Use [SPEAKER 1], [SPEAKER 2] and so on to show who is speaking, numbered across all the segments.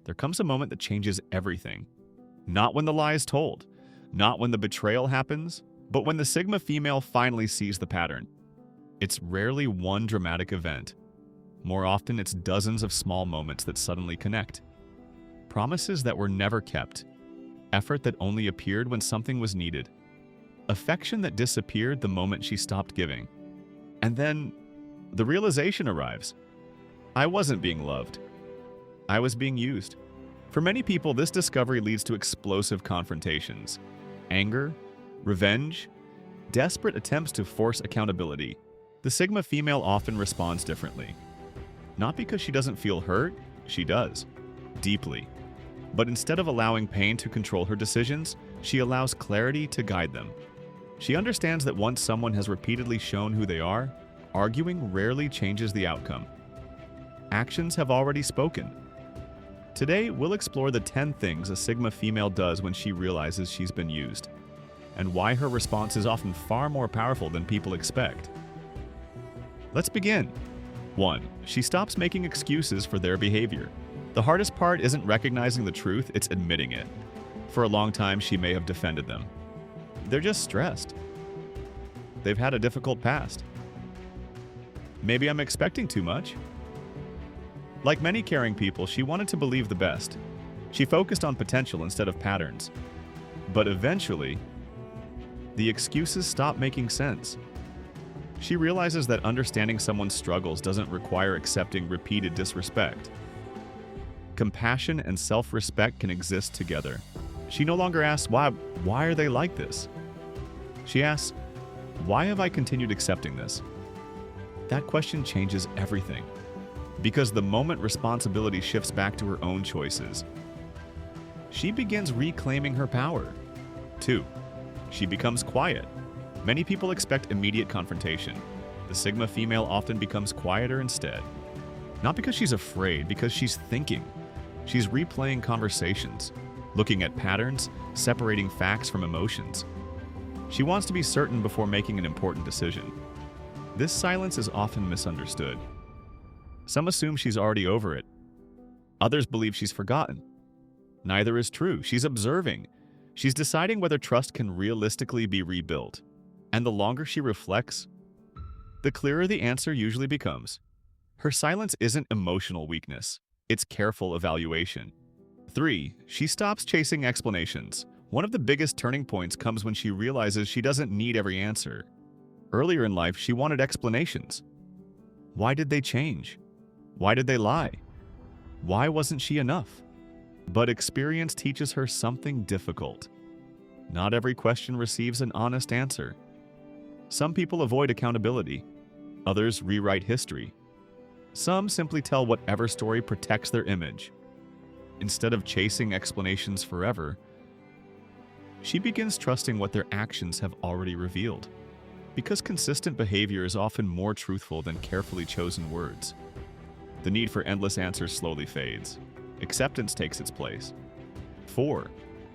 [SPEAKER 1] there comes a moment that changes everything. Not when the lie is told, not when the betrayal happens, but when the Sigma female finally sees the pattern. It's rarely one dramatic event. More often, it's dozens of small moments that suddenly connect. Promises that were never kept, effort that only appeared when something was needed, affection that disappeared the moment she stopped giving. And then, the realization arrives. I wasn't being loved. I was being used. For many people, this discovery leads to explosive confrontations, anger, revenge, desperate attempts to force accountability. The Sigma female often responds differently. Not because she doesn't feel hurt, she does, deeply. But instead of allowing pain to control her decisions, she allows clarity to guide them. She understands that once someone has repeatedly shown who they are, arguing rarely changes the outcome. Actions have already spoken. Today, we'll explore the 10 things a Sigma female does when she realizes she's been used, and why her response is often far more powerful than people expect. Let's begin. 1. She stops making excuses for their behavior. The hardest part isn't recognizing the truth, it's admitting it. For a long time, she may have defended them. They're just stressed. They've had a difficult past. Maybe I'm expecting too much. Like many caring people, she wanted to believe the best. She focused on potential instead of patterns. But eventually, the excuses stop making sense. She realizes that understanding someone's struggles doesn't require accepting repeated disrespect. Compassion and self-respect can exist together. She no longer asks, why are they like this? She asks, why have I continued accepting this? That question changes everything. Because the moment responsibility shifts back to her own choices, she begins reclaiming her power. 2. She becomes quiet. Many people expect immediate confrontation. The Sigma female often becomes quieter instead. Not because she's afraid, because she's thinking. She's replaying conversations, looking at patterns, separating facts from emotions. She wants to be certain before making an important decision. This silence is often misunderstood. Some assume she's already over it. Others believe she's forgotten. Neither is true. She's observing. She's deciding whether trust can realistically be rebuilt. And the longer she reflects, the clearer the answer usually becomes. Her silence isn't emotional weakness. It's careful evaluation. 3. She stops chasing explanations. One of the biggest turning points comes when she realizes she doesn't need every answer. Earlier in life, she wanted explanations. Why did they change? Why did they lie? Why wasn't she enough? But experience teaches her something difficult. Not every question receives an honest answer. Some people avoid accountability. Others rewrite history. Some simply tell whatever story protects their image. Instead of chasing explanations forever, she begins trusting what their actions have already revealed. Because consistent behavior is often more truthful than carefully chosen words, the need for endless answers slowly fades. Acceptance takes its place. 4.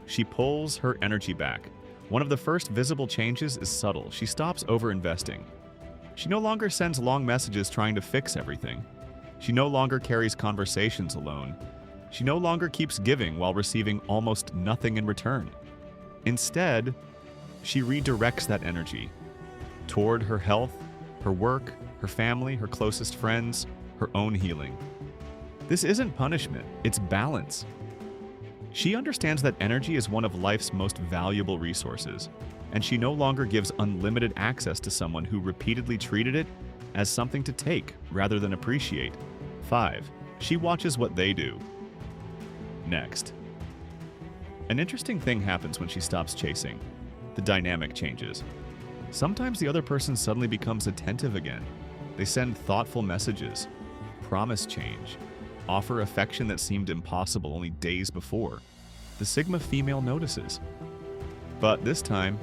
[SPEAKER 1] She pulls her energy back. One of the first visible changes is subtle. She stops over-investing. She no longer sends long messages trying to fix everything. She no longer carries conversations alone. She no longer keeps giving while receiving almost nothing in return. Instead, she redirects that energy toward her health, her work, her family, her closest friends, her own healing. This isn't punishment, it's balance. She understands that energy is one of life's most valuable resources, and she no longer gives unlimited access to someone who repeatedly treated it as something to take rather than appreciate. 5. She watches what they do. Next. An interesting thing happens when she stops chasing. The dynamic changes. Sometimes the other person suddenly becomes attentive again. They send thoughtful messages, promise change, offer affection that seemed impossible only days before. The Sigma female notices. But this time,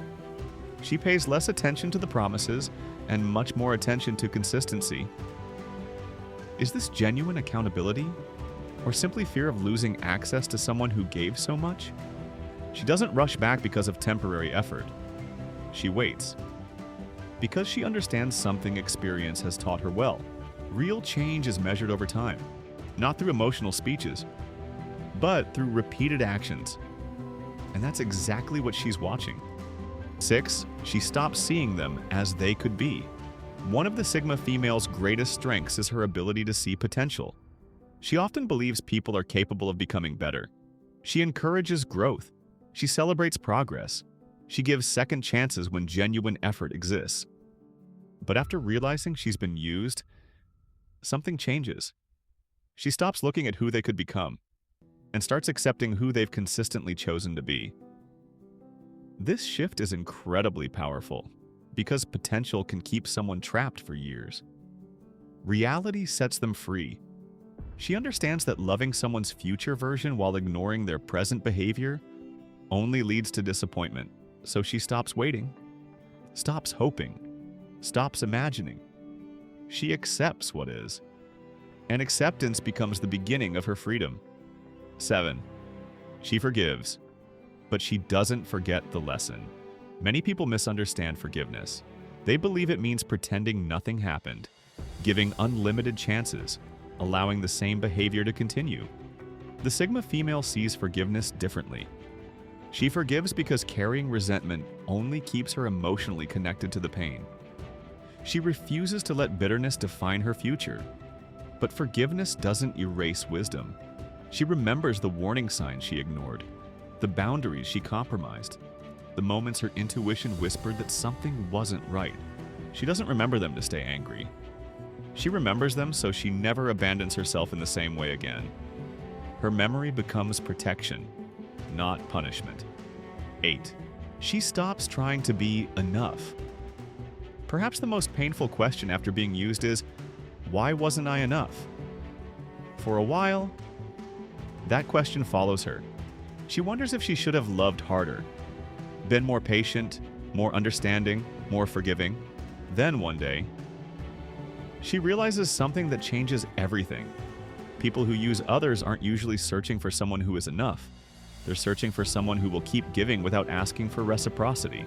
[SPEAKER 1] she pays less attention to the promises and much more attention to consistency. Is this genuine accountability? Or simply fear of losing access to someone who gave so much? She doesn't rush back because of temporary effort. She waits. Because she understands something experience has taught her well. Real change is measured over time, not through emotional speeches. but through repeated actions. And that's exactly what she's watching. 6. She stops seeing them as they could be. One of the Sigma female's greatest strengths is her ability to see potential. She often believes people are capable of becoming better. She encourages growth. She celebrates progress. She gives second chances when genuine effort exists. But after realizing she's been used, something changes. She stops looking at who they could become and starts accepting who they've consistently chosen to be. This shift is incredibly powerful because potential can keep someone trapped for years. Reality sets them free. She understands that loving someone's future version while ignoring their present behavior only leads to disappointment, so she stops waiting, stops hoping, stops imagining. She accepts what is, and acceptance becomes the beginning of her freedom. 7. She forgives, but she doesn't forget the lesson. Many people misunderstand forgiveness. They believe it means pretending nothing happened, giving unlimited chances, allowing the same behavior to continue. The Sigma female sees forgiveness differently. She forgives because carrying resentment only keeps her emotionally connected to the pain. She refuses to let bitterness define her future. But forgiveness doesn't erase wisdom. She remembers the warning signs she ignored, the boundaries she compromised, the moments her intuition whispered that something wasn't right. She doesn't remember them to stay angry. She remembers them so she never abandons herself in the same way again. Her memory becomes protection, not punishment. 8. She stops trying to be enough. Perhaps the most painful question after being used is, why wasn't I enough? For a while, that question follows her. She wonders if she should have loved harder, been more patient, more understanding, more forgiving. Then one day, she realizes something that changes everything. People who use others aren't usually searching for someone who is enough. They're searching for someone who will keep giving without asking for reciprocity.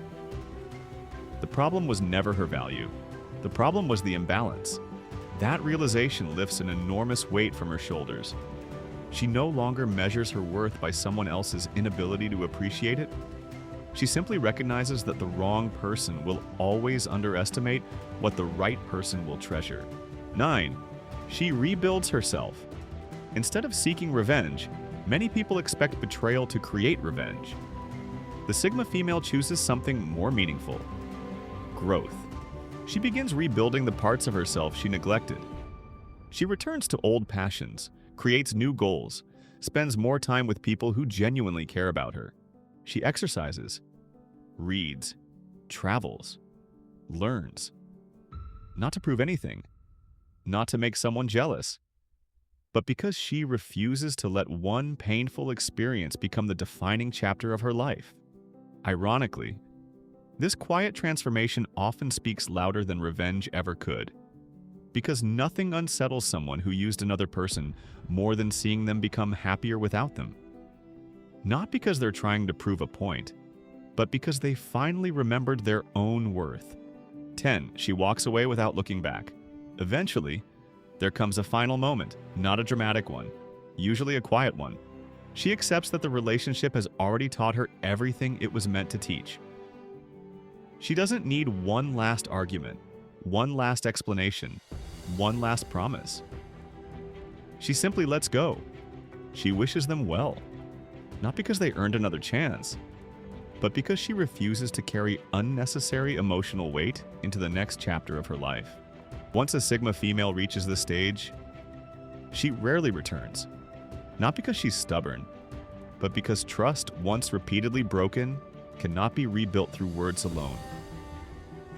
[SPEAKER 1] The problem was never her value. The problem was the imbalance. That realization lifts an enormous weight from her shoulders. She no longer measures her worth by someone else's inability to appreciate it. She simply recognizes that the wrong person will always underestimate what the right person will treasure. 9. She rebuilds herself. Instead of seeking revenge, many people expect betrayal to create revenge. The Sigma female chooses something more meaningful: growth. She begins rebuilding the parts of herself she neglected. She returns to old passions, creates new goals, spends more time with people who genuinely care about her. She exercises, reads, travels, learns. Not to prove anything, not to make someone jealous, but because she refuses to let one painful experience become the defining chapter of her life. Ironically, this quiet transformation often speaks louder than revenge ever could, because nothing unsettles someone who used another person more than seeing them become happier without them. Not because they're trying to prove a point, but because they finally remembered their own worth. 10. She walks away without looking back. Eventually, there comes a final moment, not a dramatic one, usually a quiet one. She accepts that the relationship has already taught her everything it was meant to teach. She doesn't need one last argument, one last explanation, one last promise. She simply lets go. She wishes them well, not because they earned another chance, but because she refuses to carry unnecessary emotional weight into the next chapter of her life. Once a Sigma female reaches this stage, she rarely returns, not because she's stubborn, but because trust, once repeatedly broken, cannot be rebuilt through words alone.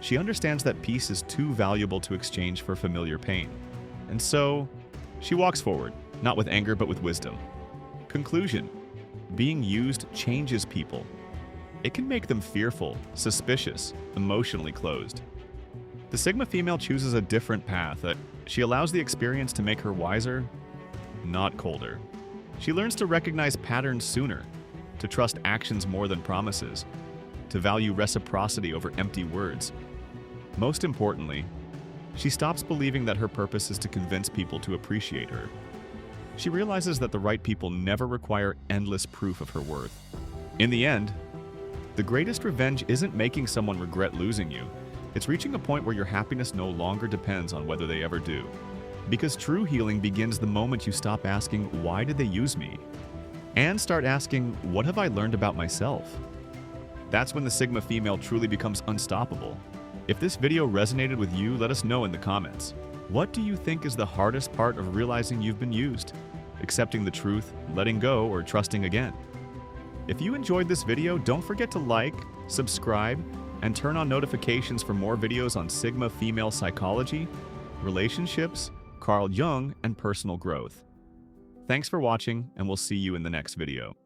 [SPEAKER 1] She understands that peace is too valuable to exchange for familiar pain, and so she walks forward, not with anger but with wisdom. Conclusion: being used changes people. It can make them fearful, suspicious, emotionally closed. The Sigma female chooses a different path. She allows the experience to make her wiser, not colder. She learns to recognize patterns sooner, to trust actions more than promises, to value reciprocity over empty words. Most importantly, she stops believing that her purpose is to convince people to appreciate her. She realizes that the right people never require endless proof of her worth. In the end, the greatest revenge isn't making someone regret losing you. It's reaching a point where your happiness no longer depends on whether they ever do. Because true healing begins the moment you stop asking, "Why did they use me?" and start asking, "What have I learned about myself?" That's when the Sigma female truly becomes unstoppable. If this video resonated with you, let us know in the comments. What do you think is the hardest part of realizing you've been used? Accepting the truth, letting go, or trusting again? If you enjoyed this video, don't forget to like, subscribe, and turn on notifications for more videos on Sigma female psychology, relationships, Carl Jung, and personal growth. Thanks for watching, and we'll see you in the next video.